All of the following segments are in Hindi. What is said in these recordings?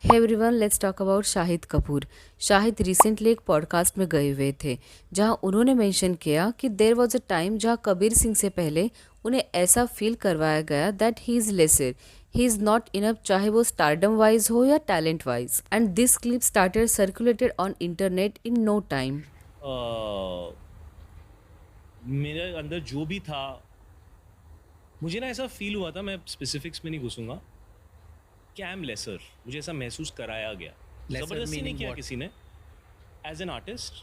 Hey everyone, let's talk about Shahid Kapoor. Shahid recently एक पॉडकास्ट में गए हुए थे जहां उन्होंने मेंशन किया कि देयर वाज अ टाइम जहां कबीर सिंह से पहले उन्हें ऐसा फील करवाया गया that he is lesser, he is not enough, चाहे वो स्टारडम वाइज हो या talent wise. And this clip started circulated on internet in no time. मेरे अंदर जो भी था, मुझे ना ऐसा फील हुआ था, मैं स्पेसिफिक्स में नहीं घुसूंगा, कि आई एम लेसर। मुझे ऐसा महसूस कराया गया, जबरदस्ती नहीं किया किसी ने। As an artist,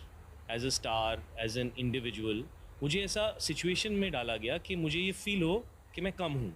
as a star, as an individual, मुझे ऐसा सिचुएशन में डाला गया कि मुझे ये फील हो कि मैं कम हूँ,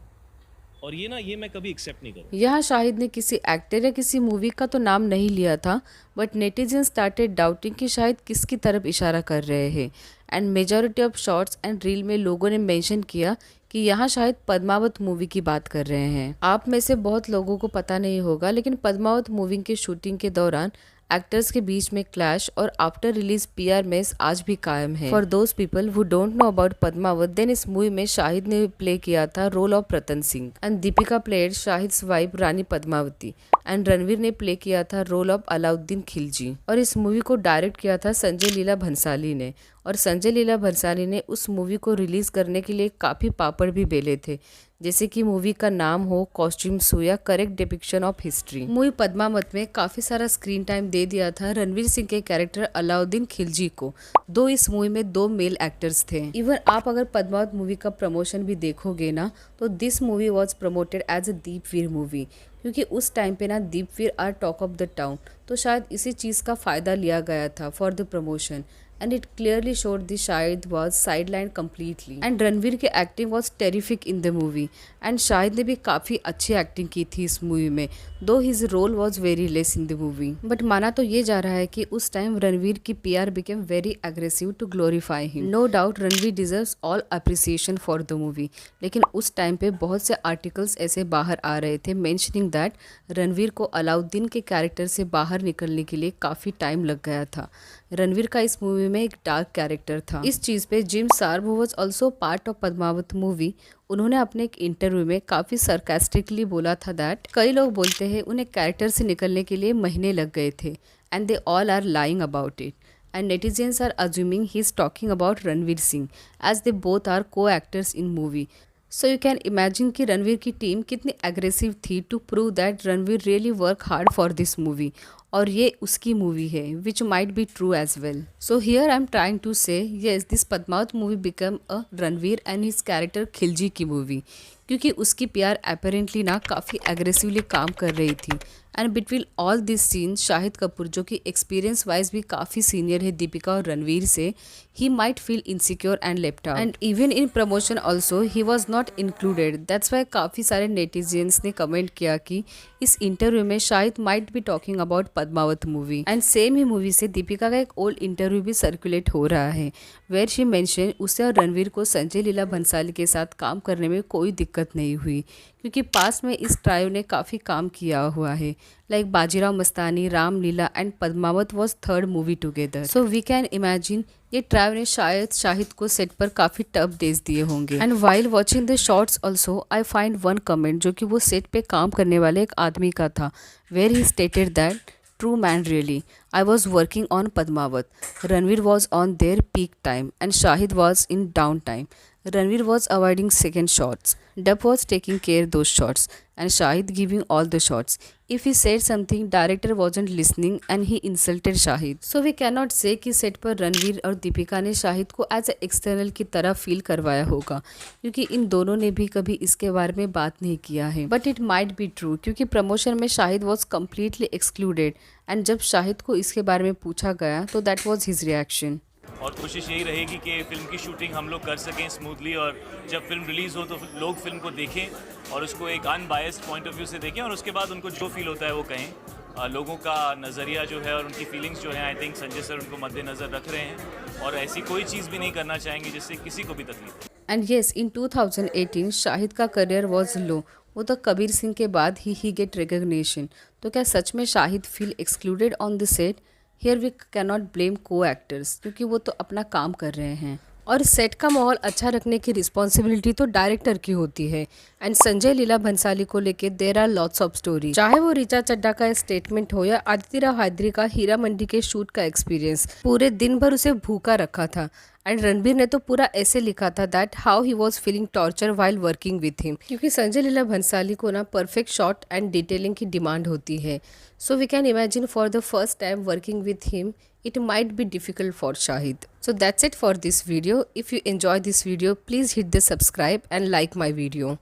और ये मैं कभी एक्सेप्ट नहीं करूँ। यहाँ शाहिद ने किसी एक्टर या किसी मूवी का तो नाम नहीं लिया था, बट नेटिजन स्टार्टेड डाउटिंग कि शाहिद किसकी तरफ इशारा कर रहे हैं। And majority of shorts and reel में लोगों ने मेंशन किया कि यहाँ शायद पद्मावत मूवी की बात कर रहे हैं। आप में से बहुत लोगों को पता नहीं होगा, लेकिन पद्मावत मूवी की शूटिंग के दौरान एक्टर्स के बीच में क्लैश और आफ्टर रिलीज पीआर मेस आज भी कायम है। For those people who don't know about Padmaavat, then इस मूवी में शाहिद ने प्ले किया था role of Ratan Singh and Deepika played Shahid's wife Rani Padmavati and Ranveer ने प्ले किया था रोल ऑफ अलाउद्दीन खिलजी। और इस मूवी को डायरेक्ट किया था संजय लीला भंसाली ने, और संजय लीला भंसाली ने उस मूवी को रिलीज करने के लिए काफ़ी पापड़ भी बेले थे, जैसे कि मूवी का नाम हो कॉस्ट्यूम्स हो या correct depiction of history. Movie Padmaavat में काफ़ी सारा स्क्रीन टाइम दे दिया था रणवीर सिंह के कैरेक्टर अलाउद्दीन खिलजी को, दो इस मूवी में दो मेल एक्टर्स थे। इवन आप अगर पद्मावत मूवी का प्रमोशन भी देखोगे ना, तो this movie was promoted as a DeepVeer movie, क्योंकि उस टाइम पे ना DeepVeer are talk of the town, तो शायद इसी चीज़ का फ़ायदा लिया गया था for the promotion. And it clearly showed the Shahid was sidelined completely. And Ranveer की acting was terrific in the movie. And Shahid ने भी काफ़ी अच्छी एक्टिंग की थी इस मूवी में, though his role was very less in the movie. But माना तो ये जा रहा है कि उस टाइम रणवीर की PR became very aggressive to glorify him. No doubt Ranveer deserves all appreciation for the movie. लेकिन उस टाइम पे बहुत से आर्टिकल्स ऐसे बाहर आ रहे थे mentioning that रणवीर को अलाउद्दीन के कैरेक्टर से बाहर निकलने के लिए काफ़ी टाइम लग गया था। रणवीर का इस मूवी में एक डार्क कैरेक्टर था। इस चीज़ पे Jim Sarbh who was also part of Padmaavat movie, उन्होंने अपने एक इंटरव्यू में काफ़ी सरकास्टिकली बोला था दैट कई लोग बोलते हैं उन्हें कैरेक्टर से निकलने के लिए महीने लग गए थे and they all are lying about it and netizens are assuming he is talking about Ranveer Singh as they both are co actors in movie. So you can imagine कि रणवीर की टीम कितनी एग्रेसिव थी to prove that Ranveer really work hard for this movie, और ये उसकी मूवी है which might be true as well. So here I am trying to say yes this Padmaavat movie become a Ranveer and his character Khilji की मूवी, क्योंकि उसकी प्यार अपेरेंटली ना काफ़ी एग्रेसिवली काम कर रही थी। And between all this scene Shahid Kapoor, जो कि एक्सपीरियंस वाइज भी काफ़ी सीनियर है दीपिका और रणवीर से, he might feel insecure and left out and even in promotion also he was not included. That's why काफ़ी सारे नेटिजन्स ने कमेंट किया कि इस इंटरव्यू में Shahid might be talking about Padmaavat movie. And same ही मूवी से दीपिका का एक ओल्ड इंटरव्यू भी सर्कुलेट हो रहा है वेयर शी मेंशन उसे और रणवीर को संजय लीला भंसाली के साथ काम करने में कोई दिक्कत नहीं हुई, क्योंकि पास में इस ट्रायो ने काफ़ी काम किया हुआ है, like Bajirao Mastani, Ramleela and Padmaavat was third movie together. So we can imagine ये ट्रायो ने शायद शाहिद को सेट पर काफ़ी टफ डेज दिए होंगे। And while watching the shorts also I find one comment जो कि वो सेट पे काम करने वाले एक आदमी का था, where he stated that true man really, I was working on Padmavat, Ranveer was on their peak time and Shahid was in downtime. Ranveer was avoiding second shots, Dup was taking care those shots and Shahid giving all the shots. If he said something, director wasn't listening and he insulted Shahid. So we cannot say कि सेट पर रणवीर और दीपिका ने शाहिद को एज ए एक्सटर्नल की तरह फील करवाया होगा, क्योंकि इन दोनों ने भी कभी इसके बारे में बात नहीं किया है। But it might be true, क्योंकि प्रमोशन में Shahid was completely excluded and जब शाहिद को इसके बारे में पूछा गया तो दैट वॉज हिज रिएक्शन। और कोशिश यही रहेगी कि फ़िल्म की शूटिंग हम लोग कर सकें स्मूथली, और जब फिल्म रिलीज़ हो तो लोग फिल्म को देखें और उसको एक अनबायस्ड पॉइंट ऑफ व्यू से देखें, और उसके बाद उनको जो फील होता है वो कहें। लोगों का नज़रिया जो है और उनकी फीलिंग्स जो हैं, आई थिंक संजय सर उनको मद्देनज़र रख रहे हैं और ऐसी कोई चीज़ भी नहीं करना चाहेंगे जिससे किसी को भी तकलीफ हो। एंड येस, इन 2018 शाहिद का करियर वॉज लो, वो तो कबीर सिंह के बाद ही गेट रिकग्निशन। तो क्या सच में Shahid feel excluded on the set? Here we cannot blame को एक्टर्स, क्योंकि वो तो अपना काम कर रहे हैं। और सेट का माहौल अच्छा रखने की रिस्पॉन्सिबिलिटी तो डायरेक्टर की होती है। एंड संजय लीला भंसाली को लेके there are lots of story, चाहे वो ऋचा चड्ढा का स्टेटमेंट हो या आदित्य राव हैदरी का हीरा मंडी के शूट का एक्सपीरियंस, पूरे दिन भर उसे भूखा रखा था। एंड रणबीर ने तो पूरा ऐसे लिखा था that how he was feeling torture while working with him, क्योंकि संजय लीला भंसाली को ना परफेक्ट शॉट एंड डिटेलिंग की डिमांड होती है। So we can imagine for the first time working with him it might be difficult for Shahid. So that's it for this video. If you enjoy this video, please hit the subscribe and like my video.